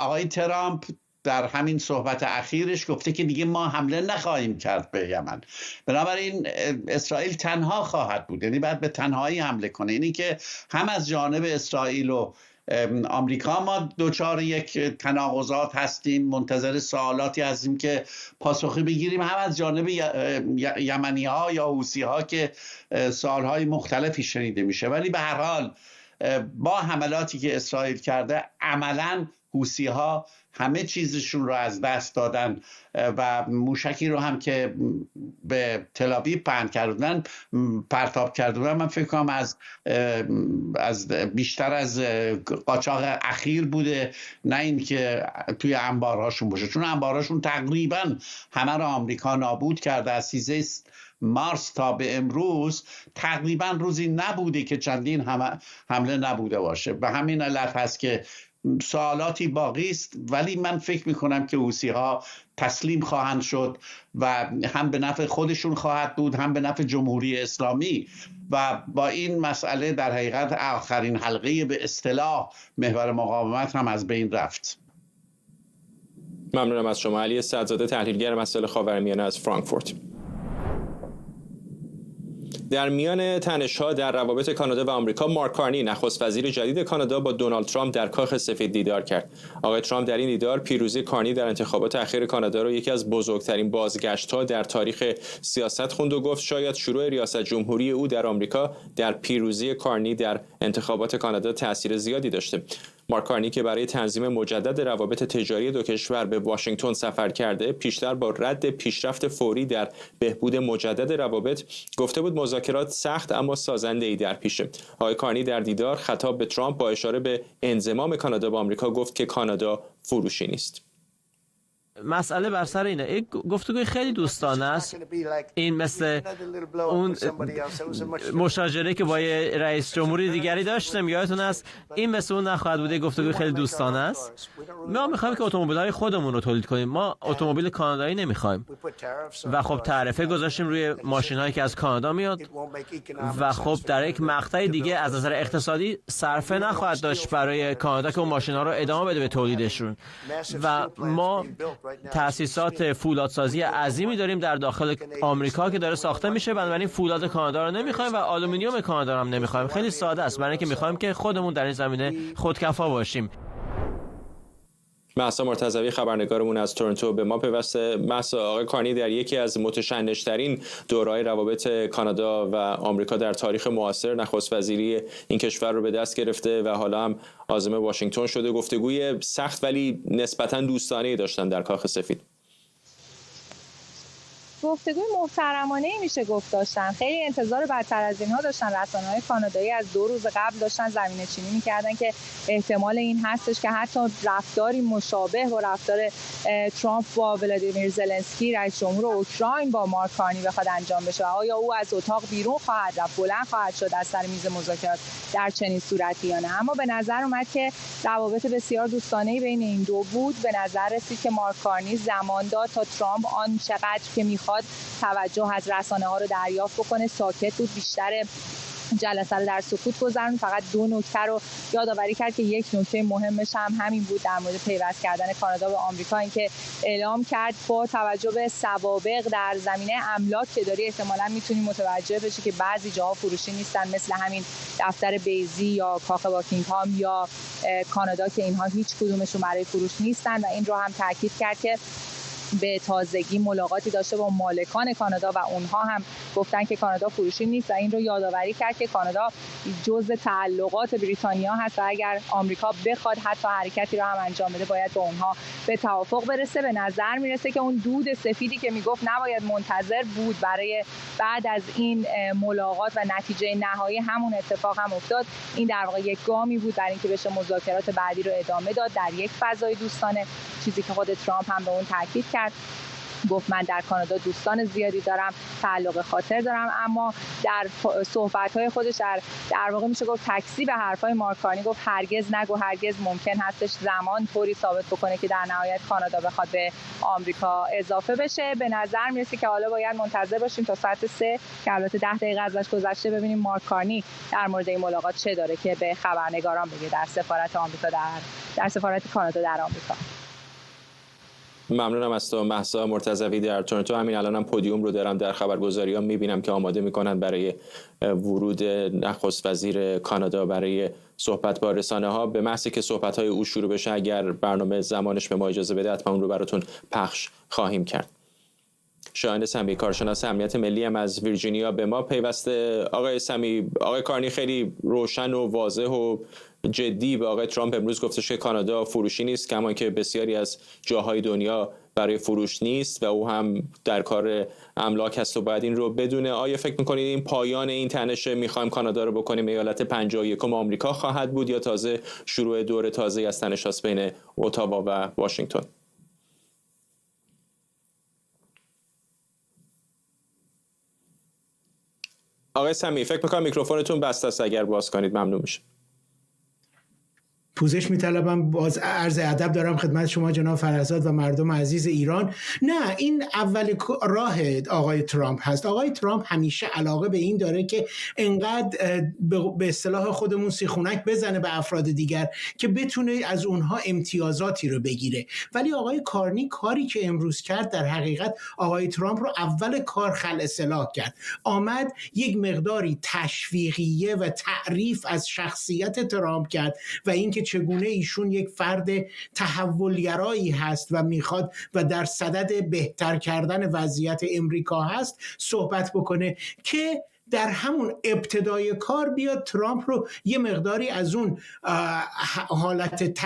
آقای ترامپ در همین صحبت اخیرش گفته که دیگه ما حمله نخواهیم کرد به یمن. بنابراین اسرائیل تنها خواهد بود، یعنی باید به تنهایی حمله کنه. اینی که هم از جانب اسرائیل و آمریکا ما دوچار یک تناقضات هستیم، منتظر سوالاتی هستیم که پاسخی بگیریم، هم از جانب یمنی ها یا حوثی ها که سوالهای مختلفی شنیده میشه. ولی به هر حال با حملاتی که اسرائیل کرده، عملاً حوثی ها همه چیزشون رو از دست دادن و موشکی رو هم که به تل آویو پرتاب کردن من فکر کنم از بیشتر از قاچاق اخیر بوده، نه این که توی انبارهاشون باشه، چون انبارهاشون تقریبا همه رو آمریکا نابود کرده. از 13 مارس تا به امروز تقریبا روزی نبوده که چندین حمله نبوده باشه. به همین علت هست که سوالاتی باقی است، ولی من فکر میکنم که حوثی ها تسلیم خواهند شد و هم به نفع خودشون خواهد بود، هم به نفع جمهوری اسلامی، و با این مسئله در حقیقت آخرین حلقه به اصطلاح محور مقاومت هم از بین رفت. ممنونم از شما علی سعدزاده، تحلیلگر مسائل خاورمیانه از فرانکفورت. در میان تنش‌ها در روابط کانادا و آمریکا، مارک کارنی نخست وزیر جدید کانادا با دونالد ترامپ در کاخ سفید دیدار کرد. آقای ترامپ در این دیدار پیروزی کارنی در انتخابات اخیر کانادا را یکی از بزرگترین بازگشت‌ها در تاریخ سیاست خوند و گفت شاید شروع ریاست جمهوری او در آمریکا در پیروزی کارنی در انتخابات کانادا تأثیر زیادی داشته. مارک کارنی که برای تنظیم مجدد روابط تجاری دو کشور به واشنگتن سفر کرده، پیشتر با رد پیشرفت فوری در بهبود مجدد روابط گفته بود مذاکرات سخت اما سازنده‌ای در پیشه. آقای کارنی در دیدار خطاب به ترامپ با اشاره به انضمام کانادا به آمریکا گفت که کانادا فروشی نیست. مسئله بر سر اینه، این گفتگوی خیلی دوستانه است. این مثل اون مشاجره که با رئیس جمهوری دیگری داشتم، یادتون است؟ این مثل اون نخواهد بوده. گفتگوی خیلی دوستانه است. ما میخوایم که اتومبیل‌های خودمون رو تولید کنیم، ما اتومبیل کانادایی نمیخوایم و خب تعرفه گذاشتیم روی ماشین‌هایی که از کانادا میاد و خب در یک مقطع دیگه از نظر اقتصادی صرفه نخواهد داشت برای کانادا که اون ماشین‌ها رو ادامه بده به تولیدشون. و ما تأسیسات فولادسازی عظیمی داریم در داخل آمریکا که داره ساخته میشه، بنابراین فولاد کانادا رو نمیخوایم و آلومینیوم کانادا رو هم نمیخوایم. خیلی ساده است، برای اینکه میخوایم که خودمون در این زمینه خودکفا باشیم. مهسا مرتضوی خبرنگارمون از تورنتو به ما پیوسته. مهسا، آقای کارنی در یکی از متشنج‌ترین دوره‌های روابط کانادا و آمریکا در تاریخ معاصر نخست وزیری این کشور رو به دست گرفته و حالا هم عازم واشنگتن شده. گفتگوی سخت ولی نسبتاً دوستانه‌ای داشتن در کاخ سفید. گفتگوی محترمانه‌ای میشه گفت داشتن. خیلی انتظار بدتر از اینها داشتن. رسانه‌های کانادایی از 2 روز قبل داشتن زمینه‌چینی می‌کردن که احتمال این هستش که حتی رفتاری مشابه با رفتار ترامپ با ولادیمیر زلنسکی رئیس جمهور اوکراین با مارک کارنی بخواد انجام بشه. آیا او از اتاق بیرون خواهد رفت، بلند خواهد شد از سر میز مذاکرات در چنین صورتی یا نه؟ اما به نظر اومد که روابط بسیار دوستانه‌ای بین این دو بود. به نظر رسید که مارک کارنی زمان داد تا ترامپ آن چقدر که توجه از رسانه‌ها رو دریافت بکنه. ساکت بود، بیشتر جلسه رو در سکوت گذرون. فقط 2 نکته رو یادآوری کرد که یک نکته مهمش هم همین بود در مورد پیوست کردن کانادا به آمریکا، اینکه اعلام کرد با توجه به سوابق در زمینه املاک که داری احتمالاً میتونی متوجه بشی که بعضی جاها فروشی نیستن، مثل همین دفتر بیزی یا کاخ باکینگهام یا کانادا که اینها هیچ کدومشون برای فروش نیستن. و این رو هم تاکید کرد که به تازگی ملاقاتی داشته با مالکان کانادا و اونها هم گفتن که کانادا فروشی نیست و این رو یادآوری کرد که کانادا جزء تعلقات بریتانیا هست و اگر آمریکا بخواد حتی حرکتی رو هم انجام بده باید با اونها به توافق برسه. به نظر میرسه که اون دود سفیدی که میگفت نباید منتظر بود برای بعد از این ملاقات و نتیجه نهایی همون اتفاق هم افتاد. این در واقع یک گامی بود برای اینکه بشه مذاکرات بعدی رو ادامه داد در یک فضای دوستانه، چیزی که خود ترامپ هم به اون تاکید کرد. گفت من در کانادا دوستان زیادی دارم، تعلق خاطر دارم، اما در صحبت‌های خودش در واقع میشه گفت تکذیب به حرفای مارک کارنی گفت هرگز نگو، هرگز ممکن هستش زمان طوری ثابت بکنه که در نهایت کانادا بخواد به آمریکا اضافه بشه. به نظر میرسه که حالا باید منتظر باشیم تا ساعت 3 که البته 10 دقیقه ازش گذشته ببینیم مارک کارنی در مورد این ملاقات چه داره که به خبرنگاران بگه در سفارت آمریکا در سفارت کانادا در آمریکا. ممنونم از تو مهسا مرتضوی در تورنتو. همین الانم پودیوم رو دارم در خبرگزاری‌ها می‌بینم که آماده می‌کنن برای ورود نخست وزیر کانادا برای صحبت با رسانه‌ها. به محض که صحبت‌های او شروع بشه، اگر برنامه زمانش به ما اجازه بده، حتما اون رو براتون پخش خواهیم کرد. شاهین سمی، کارشناس امنیت ملی هم از ویرجینیا به ما پیوسته. آقای سمی، آقای کارنی خیلی روشن و واضح و جدی به آقای ترامپ امروز گفتش که کانادا فروشی نیست، کما که بسیاری از جاهای دنیا برای فروش نیست و او هم در کار املاک هست و باید این رو بدونه. آیا فکر میکنید این پایان این تنش میخوایم کانادا رو بکنیم ایالت 51 آمریکا خواهد بود یا تازه شروع دور تازه از تنش هست بین اتاوا و واشنگتن؟ آقای سمی، فکر میکنم میکروفونتون بسته است، اگر باز کنید ممنون میشه. پوزش میطلبم، باز عرض ادب دارم خدمت شما جناب فرهزاد و مردم عزیز ایران. نه، این اول راه آقای ترامپ هست. آقای ترامپ همیشه علاقه به این داره که انقدر به اصطلاح خودمون سیخونک بزنه به افراد دیگر که بتونه از اونها امتیازاتی رو بگیره. ولی آقای کارنی کاری که امروز کرد در حقیقت آقای ترامپ رو اول کار خلع سلاح کرد. آمد یک مقداری تشویقیه و تعریف از شخصیت ترامپ کرد و اینکه چگونه ایشون یک فرد تحولگرایی هست و میخواد و در صدد بهتر کردن وضعیت امریکا هست صحبت بکنه که در همون ابتدای کار بیاد ترامپ رو یه مقداری از اون حالت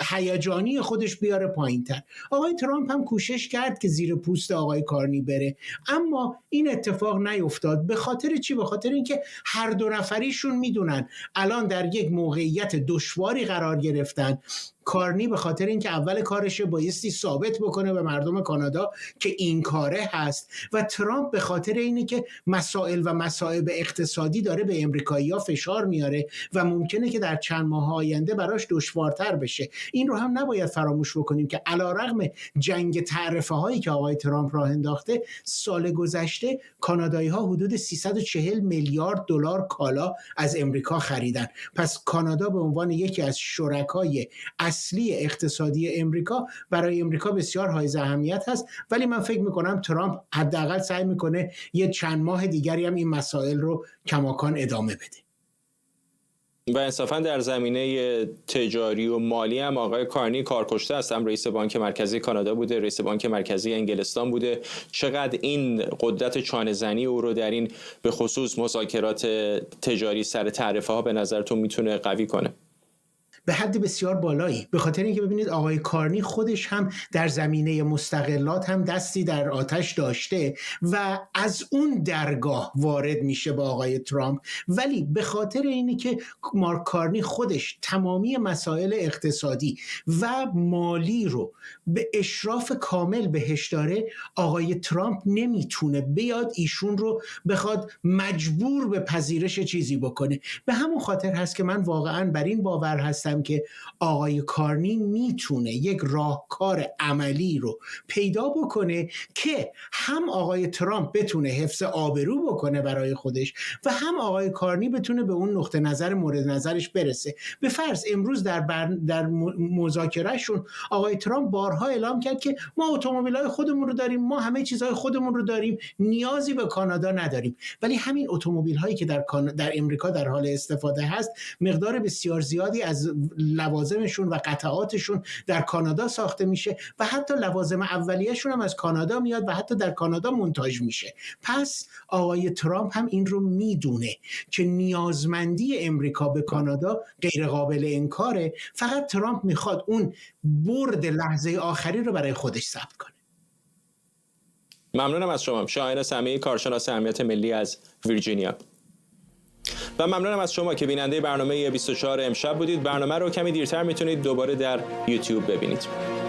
هیجانی خودش بیاره پایین تر. آقای ترامپ هم کوشش کرد که زیر پوست آقای کارنی بره، اما این اتفاق نیفتاد. به خاطر چی؟ به خاطر اینکه هر دو نفریشون میدونن الان در یک موقعیت دشواری قرار گرفتن. کارنی به خاطر اینکه اول کارشه بایستی ثابت بکنه به مردم کانادا که این کاره هست و ترامپ به خاطر اینه که مسائل و مصائب اقتصادی داره به امریکایی‌ها فشار میاره و ممکنه که در چند ماه آینده براش دشوارتر بشه. این رو هم نباید فراموش بکنیم که علیرغم جنگ تعرفه هایی که آقای ترامپ راه انداخته، سال گذشته کانادایی‌ها حدود 340 میلیارد دلار کالا از امریکا خریدن. پس کانادا به عنوان یکی از شرکای اصلی اقتصادی امریکا برای امریکا بسیار حائز اهمیت هست. ولی من فکر میکنم ترامپ حداقل سعی میکنه یه چند ماه دیگری هم این مسائل رو کماکان ادامه بده. و انصافا در زمینه تجاری و مالی هم آقای کارنی کارکشته است. هم رئیس بانک مرکزی کانادا بوده، رئیس بانک مرکزی انگلستان بوده. چقدر این قدرت چانه‌زنی او رو در این به خصوص مذاکرات تجاری سر تعرفه ها به نظرتون میتونه قوی کنه؟ به حد بسیار بالایی، به خاطر اینکه ببینید آقای کارنی خودش هم در زمینه مستقلات هم دستی در آتش داشته و از اون درگاه وارد میشه با آقای ترامپ. ولی به خاطر اینی که مارک کارنی خودش تمامی مسائل اقتصادی و مالی رو به اشراف کامل بهش داره، آقای ترامپ نمیتونه بیاد ایشون رو بخواد مجبور به پذیرش چیزی بکنه. به همون خاطر هست که من واقعا بر این باور هستم که آقای کارنی میتونه یک راهکار عملی رو پیدا بکنه که هم آقای ترامپ بتونه حفظ آبرو بکنه برای خودش و هم آقای کارنی بتونه به اون نقطه نظر مورد نظرش برسه. به فرض امروز در مذاکرهشون آقای ترامپ بارها اعلام کرد که ما اتومبیل‌های خودمون رو داریم، ما همه چیزهای خودمون رو داریم، نیازی به کانادا نداریم. ولی همین اتومبیل‌هایی که در امریکا در حال استفاده هست مقدار بسیار زیادی از لوازمشون و قطعاتشون در کانادا ساخته میشه و حتی لوازم اولیه‌شون هم از کانادا میاد و حتی در کانادا مونتاژ میشه. پس آقای ترامپ هم این رو میدونه که نیازمندی امریکا به کانادا غیر قابل انکاره، فقط ترامپ میخواد اون برد لحظه آخری رو برای خودش ثبت کنه. ممنونم از شما شاهین سمیعی، کارشناس امنیت ملی از ویرجینیا. و ممنونم از شما که بیننده برنامه 24 امشب بودید. برنامه رو کمی دیرتر میتونید دوباره در یوتیوب ببینید.